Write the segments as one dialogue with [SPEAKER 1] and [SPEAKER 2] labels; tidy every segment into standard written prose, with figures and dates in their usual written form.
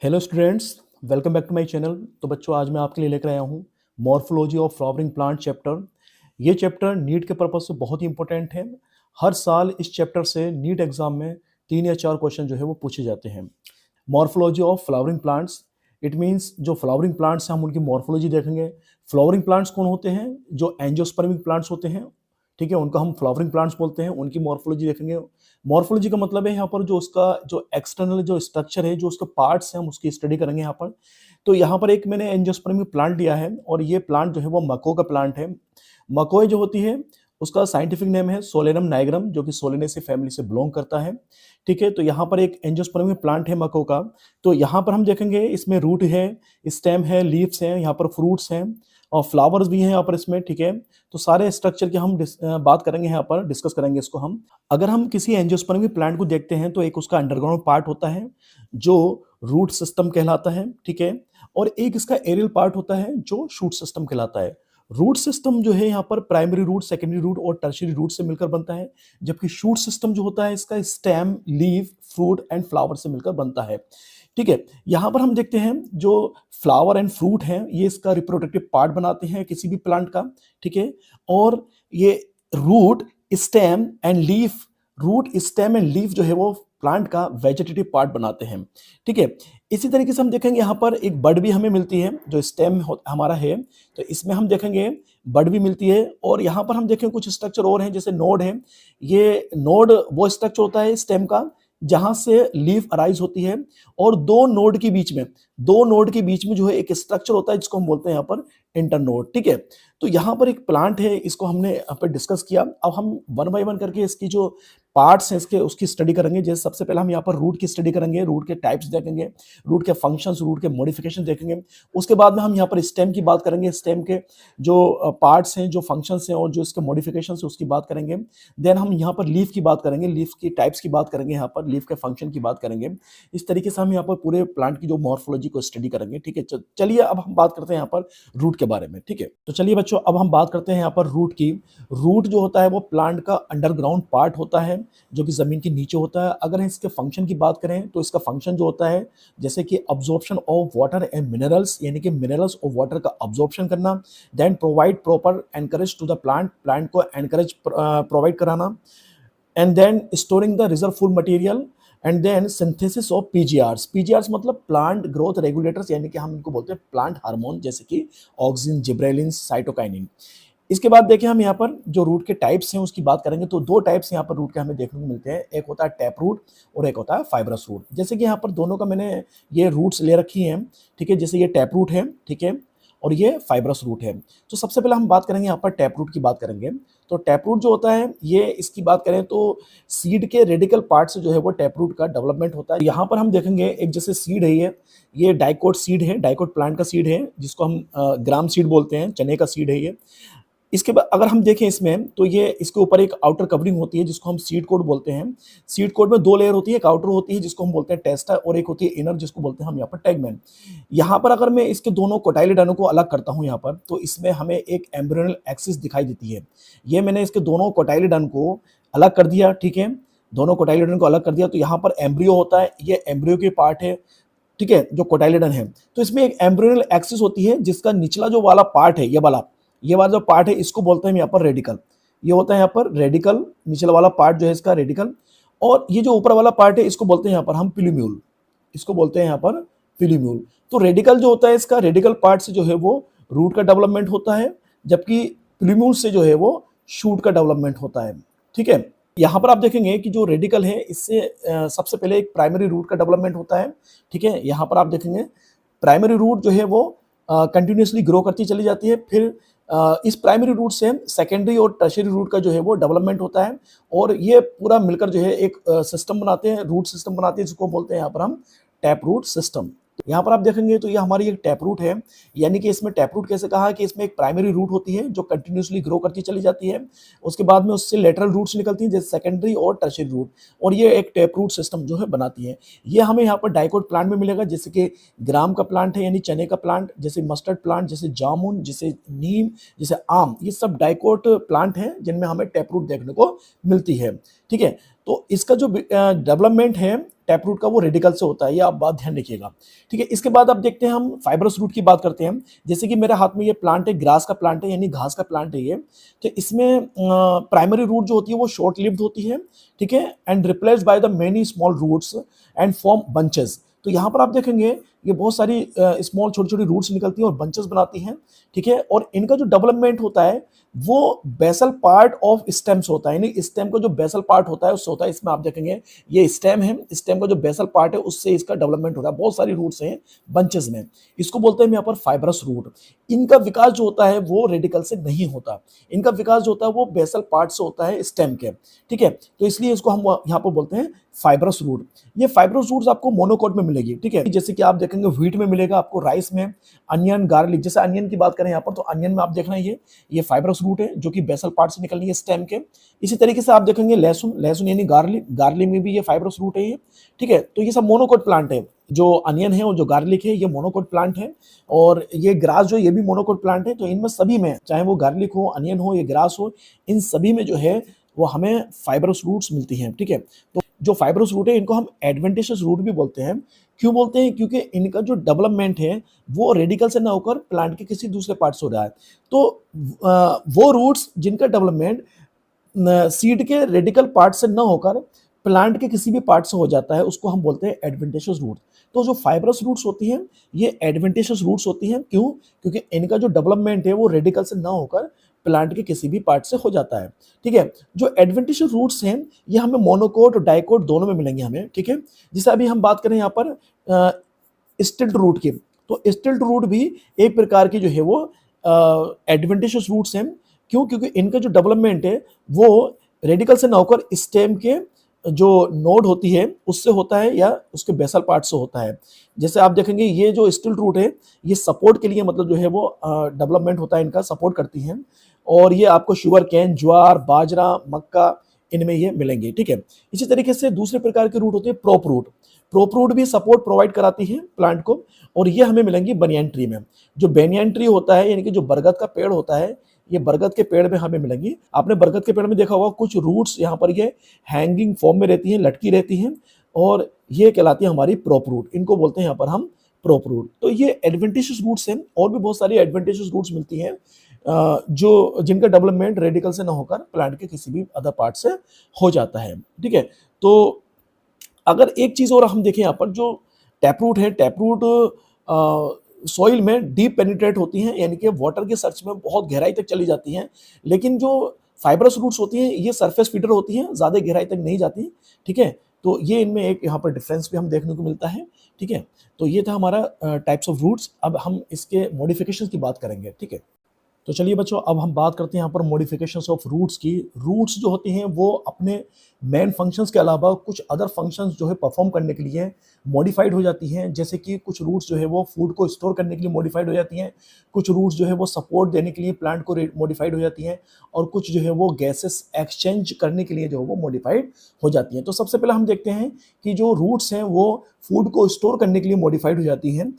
[SPEAKER 1] Hello students, welcome back to my channel. तो बच्चों, आज मैं आपके लिए लेकर आया हूँ morphology of flowering plant chapter. ये चैप्टर नीट के पर्पज से बहुत ही इंपॉर्टेंट है। हर साल इस चैप्टर से नीट एग्जाम में 3 या 4 क्वेश्चन जो है वो पूछे जाते हैं। Morphology of flowering plants, it means जो फ्लावरिंग प्लांट्स हैं हम उनकी मॉर्फोलॉजी देखेंगे। फ्लावरिंग प्लांट्स कौन होते हैं? जो एंजियोस्पर्मिक प्लांट्स होते हैं, ठीक है, उनको हम फ्लावरिंग प्लांट्स बोलते हैं, उनकी मॉर्फोलॉजी देखेंगे। मॉर्फोलॉजी का मतलब है यहाँ पर जो उसका जो एक्सटर्नल जो स्ट्रक्चर है, जो उसके पार्ट्स हैं, हम उसकी स्टडी करेंगे यहाँ पर। तो यहाँ पर एक मैंने एंजियोस्पर्मिक प्लांट लिया है और ये प्लांट जो है वो मको का प्लांट है। मकोए जो होती है उसका साइंटिफिक नेम है सोलेनम नाइग्रम, जो कि सोलेनेसी फैमिली से बिलोंग करता है। ठीक है, तो यहाँ पर एक एंजियोस्पर्मिक प्लांट है मको का। तो यहाँ पर हम देखेंगे इसमें रूट है, स्टेम है, लीव्स हैं, यहाँ पर फ्रूट्स हैं और फ्लावर्स भी हैं यहाँ पर इसमें। ठीक है, तो सारे स्ट्रक्चर की हम बात करेंगे, यहाँ पर डिस्कस करेंगे इसको हम। अगर हम किसी एंजियोस्पर्मिक प्लांट को देखते हैं तो एक उसका अंडरग्राउंड पार्ट होता है जो रूट सिस्टम कहलाता है। ठीक है, और एक इसका एरियल पार्ट होता है जो शूट सिस्टम कहलाता है। रूट सिस्टम जो है यहाँ पर प्राइमरी रूट, सेकेंडरी रूट और टर्शियरी रूट से मिलकर बनता है, जबकि शूट सिस्टम जो होता है इसका stem, leave, fruit and flower से मिलकर बनता है। ठीक है, यहाँ पर हम देखते हैं जो फ्लावर एंड फ्रूट हैं ये इसका रिप्रोडक्टिव पार्ट बनाते हैं किसी भी प्लांट का। ठीक है, और ये root, stem and leaf, root, stem and leaf जो है वो प्लांट का वेजिटेटिव पार्ट बनाते हैं। ठीक है, इसी तरीके से हम देखेंगे यहाँ पर एक बड भी हमें मिलती है, जो स्टेम हमारा है तो इसमें हम देखेंगे बड भी मिलती है। और यहाँ पर हम देखेंगे कुछ स्ट्रक्चर और हैं, जैसे नोड है। ये नोड वो स्ट्रक्चर होता है स्टेम का जहां से लीफ अराइज होती है, और दो नोड के बीच में जो है एक स्ट्रक्चर होता है जिसको हम बोलते हैं यहाँ पर इंटरनोड। ठीक है, तो यहाँ पर एक प्लांट है, इसको हमने यहाँ पर डिस्कस किया। अब हम वन बाय वन करके इसकी जो पार्ट्स हैं इसके उसकी स्टडी करेंगे। जैसे सबसे पहले हम यहाँ पर रूट की स्टडी करेंगे, रूट के टाइप्स देखेंगे, रूट के फंक्शंस, रूट के मॉडिफिकेशन देखेंगे। उसके बाद में हम यहाँ पर स्टेम की बात करेंगे, स्टेम के जो पार्ट्स हैं, जो फंक्शंस हैं और जो इसके मॉडिफिकेशन है उसकी बात करेंगे। देन हम यहाँ पर लीफ की बात करेंगे, लीफ की टाइप्स की बात करेंगे, यहाँ पर लीफ के फंक्शन की बात करेंगे। इस तरीके से हम यहाँ पर पूरे प्लांट की जो मॉर्फोलॉजी को स्टडी करेंगे। ठीक है, चलिए अब हम बात करते हैं यहाँ पर रूट के बारे में। ठीक है, तो चलिए बच्चों अब हम बात करते हैं यहाँ पर रूट की। रूट जो होता है वो प्लांट का अंडरग्राउंड पार्ट होता है जो कि जमीन के नीचे होता है। अगर इसके फंक्शन की बात करें तो इसका फंक्शन जो होता है जैसे कि absorption of water and minerals, यानी कि मिनरल्स और वाटर का अब्जॉर्प्शन करना। Then provide proper anchorage to the plant, plant को एनकरेज प्रोवाइड कराना। And then storing the reserve food material. And then synthesis of PGRs. PGRs मतलब plant growth regulators, यानी कि हम इनको बोलते हैं प्लांट हार्मोन, जैसे कि ऑक्सिन, जिब्रेलिन, साइटोकाइनिन। इसके बाद देखिए हम यहाँ पर जो रूट के टाइप्स हैं उसकी बात करेंगे। तो दो टाइप्स यहाँ पर रूट के हमें देखने को मिलते हैं, एक होता है टैप रूट और एक होता है फाइब्रस रूट। जैसे कि यहाँ पर दोनों का मैंने ये रूट्स ले रखी हैं। ठीक है, जैसे ये टैप रूट है, ठीक है, और ये फाइब्रस रूट है। तो सबसे पहले हम बात करेंगे यहाँ पर टैप रूट की बात करेंगे। तो टैप रूट जो होता है ये, इसकी बात करें तो सीड के रेडिकल पार्ट से जो है वो टैप रूट का डेवलपमेंट होता है। यहाँ पर हम देखेंगे एक जैसे सीड है, ये डाइकोट सीड है, डाइकोट प्लांट का सीड है जिसको हम ग्राम सीड बोलते हैं, चने का सीड है ये। इसके बाद अगर हम देखें इसमें तो ये इसके ऊपर एक आउटर कवरिंग होती है जिसको हम सीड कोट बोलते हैं। सीड कोट में दो लेयर होती है, एक आउटर होती है जिसको हम बोलते हैं टेस्टा और एक होती है इनर जिसको बोलते हैं हम यहाँ पर टैगमैन। यहाँ पर अगर मैं इसके दोनों कोटाइलेडोनों को अलग करता हूँ यहाँ पर, तो इसमें हमें एक एम्ब्रियोनल एक्सिस दिखाई देती है। ये मैंने इसके दोनों कोटाइलेडोन को अलग कर दिया। ठीक है, दोनों कोटाइलेडोन को अलग कर दिया तो यहाँ पर एम्ब्रियो होता है, ये एम्ब्रियो के पार्ट है। ठीक है, जो कोटाइलेडोन है तो इसमें एक एम्ब्रियोनल एक्सिस होती है जिसका निचला जो वाला पार्ट है, ये वाला जो पार्ट है इसको बोलते हैं यहाँ पर रेडिकल। ये होता है यहाँ पर रेडिकल, निचला वाला पार्ट जो है इसका रेडिकल। और ये जो ऊपर वाला पार्ट है इसको बोलते हैं यहाँ पर हम पिल्यूम्यूल, इसको बोलते हैं यहाँ पर पिल्यूम्यूल। तो रेडिकल जो होता है इसका, रेडिकल पार्ट से जो है वो रूट का डेवलपमेंट होता है, जबकि पिल्यूम्यूल से जो है वो शूट का डेवलपमेंट होता है। ठीक है, यहाँ पर आप देखेंगे कि जो रेडिकल है इससे सबसे पहले एक प्राइमरी रूट का डेवलपमेंट होता है। ठीक है, यहाँ पर आप देखेंगे प्राइमरी रूट जो है वो कंटिन्यूसली ग्रो करती चली जाती है। फिर इस प्राइमरी रूट से सेकेंडरी और टर्शियरी रूट का जो है वो डेवलपमेंट होता है, और ये पूरा मिलकर जो है एक सिस्टम बनाते हैं, रूट सिस्टम बनाते हैं जिसको बोलते हैं यहाँ पर हम टैप रूट सिस्टम। यहाँ पर आप देखेंगे तो ये हमारी एक टैप रूट है, यानी कि इसमें टैप रूट कैसे कहा कि इसमें एक प्राइमरी रूट होती है जो कंटिन्यूसली ग्रो करती चली जाती है, उसके बाद में उससे लेटरल रूट्स निकलती हैं जैसे सेकेंडरी और टर्शियरी रूट, और ये एक टैप रूट सिस्टम जो है बनाती है। ये हमें यहाँ पर डाइकोट प्लांट में मिलेगा, जैसे कि ग्राम का प्लांट है यानी चने का प्लांट, जैसे मस्टर्ड प्लांट, जैसे जामुन, जैसे नीम, जैसे आम, ये सब डाइकोट प्लांट हैं जिनमें हमें टैप रूट देखने को मिलती है। ठीक है, तो इसका जो डेवलपमेंट है टैप रूट का वो रेडिकल से होता है, ये आप बात ध्यान रखिएगा। ठीक है, इसके बाद अब देखते हैं हम फाइब्रस रूट की बात करते हैं। जैसे कि मेरे हाथ में ये प्लांट है, ग्रास का प्लांट है, यानी घास का प्लांट है ये। तो इसमें प्राइमरी रूट जो होती है वो शॉर्ट लिव्ड होती है, ठीक है, and replaced by the many small roots and form bunches. तो यहाँ पर आप देखेंगे ये बहुत सारी स्मॉल छोटी छोटी रूट्स निकलती हैं और बंचेस बनाती हैं, ठीक है। और इनका जो डेवलपमेंट होता है वो बेसल पार्ट ऑफ स्टेम्स होता है, यानी स्टेम का जो बेसल पार्ट होता है उससे होता है। इसमें आप देखेंगे ये स्टेम है, स्टेम का जो बेसल पार्ट है उससे इसका डेवलपमेंट होता है। बहुत सारी रूट्स हैं बंचेस में, इसको बोलते हैं यहाँ पर फाइब्रस रूट। इनका विकास जो होता है वो रेडिकल से नहीं होता, इनका विकास जो होता है वो बेसल पार्ट से होता है, स्टेम के, ठीक है। तो इसलिए इसको हम यहाँ पर बोलते हैं फाइब्रस रूट। ये फाइब्रस रूट्स आपको मोनोकोट में मिलेगी, ठीक है। जैसे कि आप देखेंगे व्हीट में मिलेगा, आपको राइस में, अनियन, गार्लिक। जैसे अनियन की बात करें यहाँ पर, तो अनियन में आप देखना ये फाइब्रस रूट है जो कि बेसल पार्ट से निकलनी है, स्टेम के। इसी तरीके से आप देखेंगे लहसुन, लहसुन यानी गार्लिक, गार्लिक में भी ये फाइब्रस रूट है ये, ठीक है। तो ये सब मोनोकोट प्लांट है। जो अनियन है और जो गार्लिक है ये मोनोकोट प्लांट है, और ये ग्रास जो ये भी मोनोकोट प्लांट है। तो इनमें सभी में, चाहे वो गार्लिक हो, अनियन हो, ये ग्रास हो, इन सभी में जो है वो हमें फाइब्रस रूट्स मिलती हैं, ठीक है। तो जो फाइब्रस रूट है इनको हम एडवेंटिशियस रूट भी बोलते हैं। क्यों बोलते हैं? क्योंकि इनका जो डेवलपमेंट है वो रेडिकल से ना होकर प्लांट के किसी दूसरे पार्ट से हो रहा है। तो वो रूट्स जिनका डेवलपमेंट सीड के रेडिकल पार्ट से ना होकर प्लांट के किसी भी पार्ट से हो जाता है, उसको हम बोलते हैं एडवेंटिशियस रूट। तो जो फाइब्रस रूट्स होती हैं ये एडवेंटिशियस रूट्स होती हैं। क्यों? क्योंकि इनका जो डेवलपमेंट है वो रेडिकल से ना होकर प्लांट के किसी भी पार्ट से हो जाता है, ठीक है। जो एडवेंटिशियस रूट्स हैं ये हमें मोनोकोट और डाइकोट दोनों में मिलेंगे हमें, ठीक है। जैसे अभी हम बात करें यहाँ पर स्टिल्ट रूट की, तो स्टिल्ट रूट भी एक प्रकार की जो है वो एडवेंटिशियस रूट्स हैं। क्यों? क्योंकि इनका जो डेवलपमेंट है वो रेडिकल से ना होकर स्टेम के जो नोड होती है उससे होता है या उसके बेसल पार्ट से होता है। जैसे आप देखेंगे ये जो स्टिल्ट रूट है ये सपोर्ट के लिए, मतलब जो है वो डेवलपमेंट होता है इनका, सपोर्ट करती हैं। और ये आपको शुगर कैन, ज्वार, बाजरा, मक्का, इनमें ये मिलेंगे, ठीक है। इसी तरीके से दूसरे प्रकार के रूट होते हैं प्रोप रूट। प्रोप रूट भी सपोर्ट प्रोवाइड कराती है प्लांट को, और ये हमें मिलेंगी बनियान ट्री में। जो बनियान ट्री होता है यानी कि जो बरगद का पेड़ होता है, ये बरगद के पेड़ में हमें मिलेंगी। आपने बरगद के पेड़ में देखा होगा कुछ रूट्स यहाँ पर ये हैंगिंग फॉर्म में रहती हैं, लटकी रहती हैं, और ये कहलाती है हमारी प्रोप रूट। इनको बोलते हैं यहाँ पर हम प्रोप रूट। तो ये एडवेंटिशियस रूट्स हैं, और भी बहुत सारी एडवेंटिशियस रूट्स मिलती हैं जो जिनका डेवलपमेंट रेडिकल से ना होकर प्लांट के किसी भी अदर पार्ट से हो जाता है, ठीक है। तो अगर एक चीज और हम देखें यहाँ पर, जो टैपरूट है, टैपरूट सॉइल में डीप पेनिट्रेट होती हैं, यानी कि वाटर के सर्च में बहुत गहराई तक चली जाती हैं। लेकिन जो फाइब्रस रूट्स होती हैं ये सरफेस फीडर होती हैं, ज़्यादा गहराई तक नहीं जाती, ठीक है। तो ये इनमें एक यहाँ पर डिफरेंस भी हम देखने को मिलता है, ठीक है। तो ये था हमारा टाइप्स ऑफ रूट्स। अब हम इसके मॉडिफिकेशन की बात करेंगे, ठीक है। तो चलिए बच्चों, अब हम बात करते हैं यहाँ पर मॉडिफिकेशंस ऑफ रूट्स की। रूट्स जो होती हैं वो अपने मेन फंक्शंस के अलावा कुछ अदर फंक्शंस जो है परफॉर्म करने के लिए मॉडिफाइड हो जाती हैं। जैसे कि कुछ रूट्स जो है वो फूड को स्टोर करने के लिए मॉडिफाइड हो जाती हैं, कुछ रूट्स जो है वो सपोर्ट देने के लिए प्लांट को मॉडिफाइड हो जाती हैं, और कुछ जो है वो गैसेस एक्सचेंज करने के लिए जो है वो मॉडिफाइड हो जाती हैं। तो सबसे पहले हम देखते हैं कि जो रूट्स हैं वो फूड को स्टोर करने के लिए मॉडिफाइड हो जाती हैं,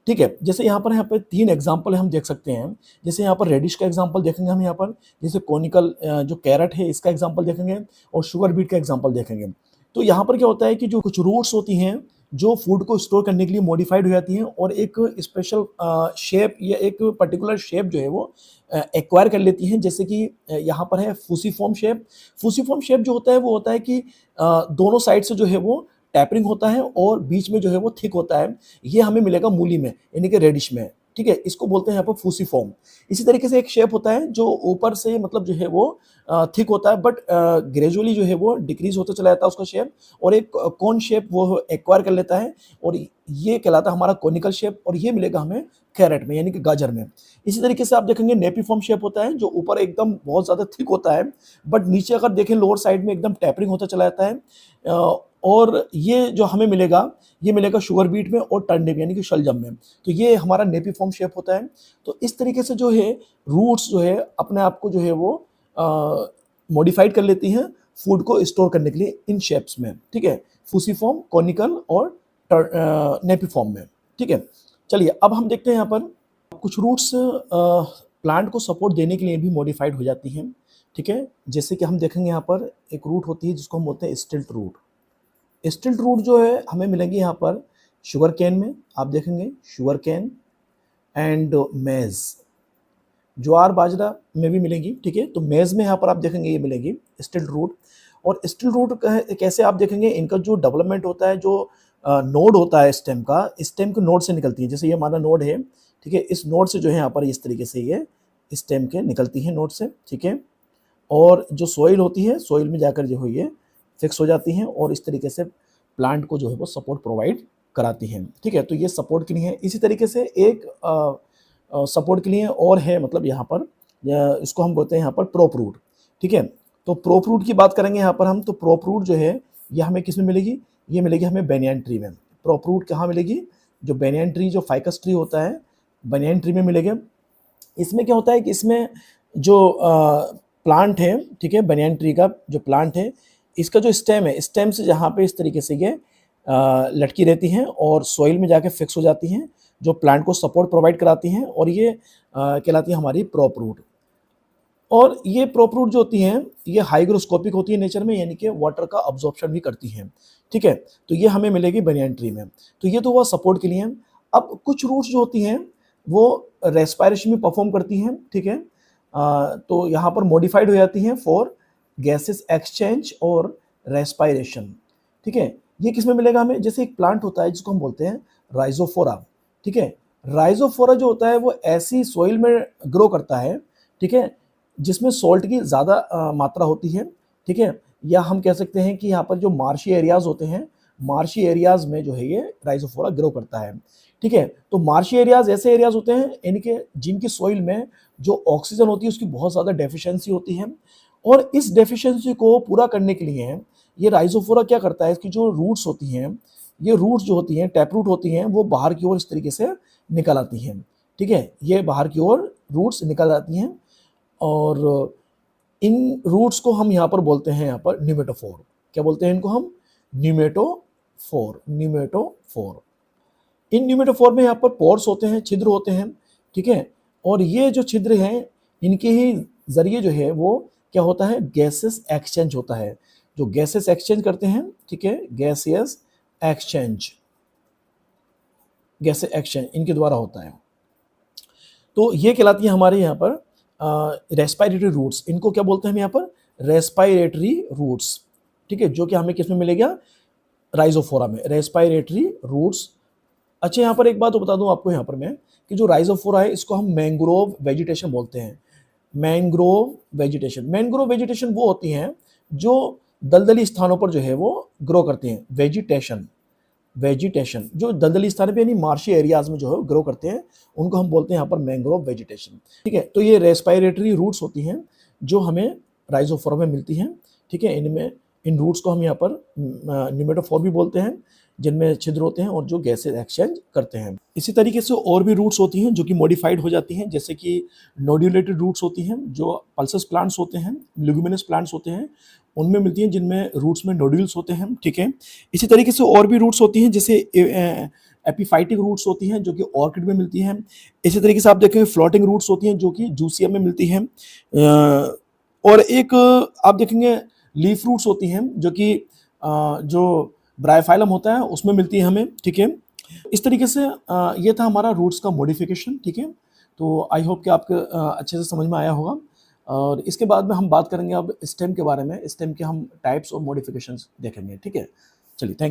[SPEAKER 1] ठीक है। जैसे यहाँ पर 3 एग्जाम्पल हम देख सकते हैं। जैसे यहाँ पर रेडिश का एग्जाम्पल देखेंगे हम, यहाँ पर जैसे कोनिकल जो कैरेट है इसका एग्जाम्पल देखेंगे, और शुगर बीट का एग्जाम्पल देखेंगे। तो यहाँ पर क्या होता है कि जो कुछ रूट्स होती हैं जो फूड को स्टोर करने के लिए मॉडिफाइड हो जाती हैं, और एक स्पेशल शेप या एक पर्टिकुलर शेप जो है वो एक्वायर कर लेती हैं। जैसे कि यहाँ पर है फूसीफॉर्म शेप। फूसीफॉर्म शेप जो होता है वो होता है कि दोनों साइड से जो है वो टैपरिंग होता है और बीच में जो है वो थिक होता है। ये हमें मिलेगा मूली में, यानी कि रेडिश में, ठीक है। इसको बोलते हैं यहाँ पर फूसीफॉर्म। इसी तरीके से एक शेप होता है जो ऊपर से मतलब जो है वो थिक होता है, बट ग्रेजुअली जो है वो डिक्रीज होता चला जाता है उसका शेप, और एक कौन शेप वो एक्वायर कर लेता है, और ये कहलाता है हमारा कोनिकल शेप, और ये मिलेगा हमें कैरेट में, यानी कि गाजर में। इसी तरीके से आप देखेंगे नेपीफॉर्म शेप होता है, जो ऊपर एकदम बहुत ज़्यादा थिक होता है, बट नीचे अगर देखें लोअर साइड में एकदम टैपरिंग होता चला जाता है। और ये जो हमें मिलेगा ये मिलेगा शुगर बीट में और टर्निप यानी कि शलजम में। तो ये हमारा नेपीफॉर्म शेप होता है। तो इस तरीके से जो है रूट्स जो है अपने आप को जो है वो मॉडिफाइड कर लेती हैं फूड को स्टोर करने के लिए इन शेप्स में, ठीक है। फूसीफॉर्म, कॉनिकल और नेपीफॉर्म में, ठीक है। चलिए अब हम देखते हैं यहाँ पर कुछ रूट्स प्लांट को सपोर्ट देने के लिए भी मॉडिफाइड हो जाती हैं, ठीक है। जैसे कि हम देखेंगे यहाँ पर एक रूट होती है जिसको हम बोलते हैं स्टिल्ट रूट। स्टिल्ट रूट जो है हमें मिलेंगे यहाँ पर शुगर कैन में, आप देखेंगे शुगर कैन एंड मेज, ज्वार बाजरा में भी मिलेंगी, ठीक है। तो मेज में यहाँ पर आप देखेंगे ये मिलेगी स्टिल्ट रूट। और स्टिल्ट रूट कैसे आप देखेंगे, इनका जो डेवलपमेंट होता है, जो नोड होता है स्टेम का, स्टेम के नोड से निकलती है। जैसे ये हमारा नोड है, ठीक है, इस नोड से जो है यहाँ पर इस तरीके से ये स्टेम के निकलती है नोड से, ठीक है। और जो सोइल होती है, सोइल में जाकर जो है ये फिक्स हो जाती हैं और इस तरीके से प्लांट को जो है वो सपोर्ट प्रोवाइड कराती हैं, ठीक है। तो ये सपोर्ट के लिए है। इसी तरीके से एक सपोर्ट के लिए और है, मतलब यहाँ पर इसको हम बोलते हैं यहाँ पर प्रोप रूट, ठीक है। तो प्रोप रूट की बात करेंगे यहाँ पर हम, तो प्रोप रूट जो है ये हमें किस में मिलेगी, ये मिलेगी हमें बेनियन ट्री में। प्रोप रूट कहाँ मिलेगी, जो बेनियन ट्री, जो फाइकस ट्री होता है, बेनियन ट्री में मिलेगा। इसमें क्या होता है कि इसमें जो प्लांट है, ठीक है, बेनियन ट्री का जो प्लांट है, इसका जो स्टेम है, स्टेम से जहाँ पे इस तरीके से ये लटकी रहती हैं और सॉइल में जाके फिक्स हो जाती हैं, जो प्लांट को सपोर्ट प्रोवाइड कराती हैं, और ये कहलाती है हमारी प्रोप रूट। और ये प्रोप रूट जो होती हैं ये हाइग्रोस्कोपिक होती है नेचर में, यानी कि वाटर का अब्जॉर्प्शन भी करती हैं, ठीक है। तो ये हमें मिलेगी बेनियन ट्री में। तो ये तो हुआ सपोर्ट के लिए। अब कुछ रूट्स जो होती हैं वो रेस्पायरेशन में परफॉर्म करती हैं, ठीक है। तो यहाँ पर मॉडिफाइड हो जाती हैं फॉर गैसेस एक्सचेंज और रेस्पायरेशन, ठीक है। ये किस में मिलेगा हमें, जैसे एक प्लांट होता है जिसको हम बोलते हैं राइजोफोरा, ठीक है। राइजोफोरा जो होता है वो ऐसी सॉइल में ग्रो करता है, ठीक है, जिसमें सॉल्ट की ज़्यादा मात्रा होती है, ठीक है। या हम कह सकते हैं कि यहाँ पर जो मार्शी एरियाज़ होते हैं, मार्शी एरियाज़ में जो है ये राइजोफोरा ग्रो करता है, ठीक है। तो मार्शी एरियाज़ ऐसे एरियाज़ होते हैं इनके जिनकी सॉइल में जो ऑक्सीजन होती है उसकी बहुत ज़्यादा डेफिशिएंसी होती है, और इस डेफिशिएंसी को पूरा करने के लिए ये राइजोफोरा क्या करता है, इसकी जो रूट्स होती हैं, ये रूट्स जो होती हैं, टैप रूट होती हैं, वो बाहर की ओर इस तरीके से निकल आती हैं, ठीक है। ये बाहर की ओर रूट्स निकल आती हैं, और इन रूट्स को हम यहाँ पर बोलते हैं यहाँ पर न्यूमेटोफोर। क्या बोलते हैं इनको हम, न्यूमेटोफोर, न्यूमेटोफोर। इन न्यूमेटोफोर में यहाँ पर पोर्स होते हैं, छिद्र होते हैं, ठीक है। और ये जो छिद्र हैं इनके ही जरिए जो है वो क्या होता है, गैसेस एक्सचेंज होता है, जो गैसेस एक्सचेंज करते हैं, ठीक है, गैसियस एक्सचेंज, गैसेस एक्सचेंज इनके द्वारा होता है। तो ये कहलाती है हमारे यहाँ पर रेस्पायरेटरी रूट्स। इनको क्या बोलते हैं हम यहाँ पर, रेस्पायरेटरी रूट्स, ठीक है, जो कि हमें किस में मिलेगा, राइजोफोरा में, रेस्पायरेटरी रूट्स। अच्छा, यहाँ पर एक बात तो बता दूं आपको यहाँ पर मैं, कि जो राइजोफोरा है इसको हम मैंग्रोव वेजिटेशन बोलते हैं। मैंग्रोव वेजिटेशन, मैंग्रोव वेजिटेशन वो होती हैं जो दलदली स्थानों पर जो है वो ग्रो करते हैं। वेजिटेशन, वेजिटेशन जो दलदली स्थान पे यानी मार्शी एरियाज में जो है ग्रो करते हैं, उनको हम बोलते हैं यहाँ पर मैंग्रोव वेजिटेशन, ठीक है। तो ये रेस्पायरेटरी रूट्स होती हैं जो हमें राइजोफोरा में मिलती हैं, ठीक है। इनमें इन रूट्स को हम यहाँ पर न्यूमेटोफोर भी बोलते हैं, जिनमें छिद्र होते हैं और जो गैसेस एक्सचेंज करते हैं। इसी तरीके से और भी रूट्स होती हैं जो कि मॉडिफाइड हो जाती हैं, जैसे कि नोड्यूलेटेड रूट्स होती हैं, जो पल्सस प्लांट्स होते हैं, लिग्यूमिनस प्लांट्स होते हैं, उनमें मिलती हैं, जिनमें रूट्स में नोड्यूल्स होते हैं, ठीक है। इसी तरीके से और भी रूट्स होती हैं, जैसे एपिफाइटिक रूट्स होती हैं जो कि ऑर्किड में मिलती हैं। इसी तरीके से आप देखेंगे फ्लोटिंग रूट्स होती हैं जो कि जूसियम में मिलती हैं। और एक आप देखेंगे लीफ रूट्स होती हैं जो कि जो ब्रायोफाइलम होता है उसमें मिलती है हमें, ठीक है। इस तरीके से ये था हमारा रूट्स का मॉडिफिकेशन, ठीक है। तो आई होप कि आपको अच्छे से समझ में आया होगा। और इसके बाद में हम बात करेंगे अब स्टेम के बारे में, स्टेम के हम टाइप्स और मॉडिफिकेशंस देखेंगे, ठीक है। चलिए, थैंक यू।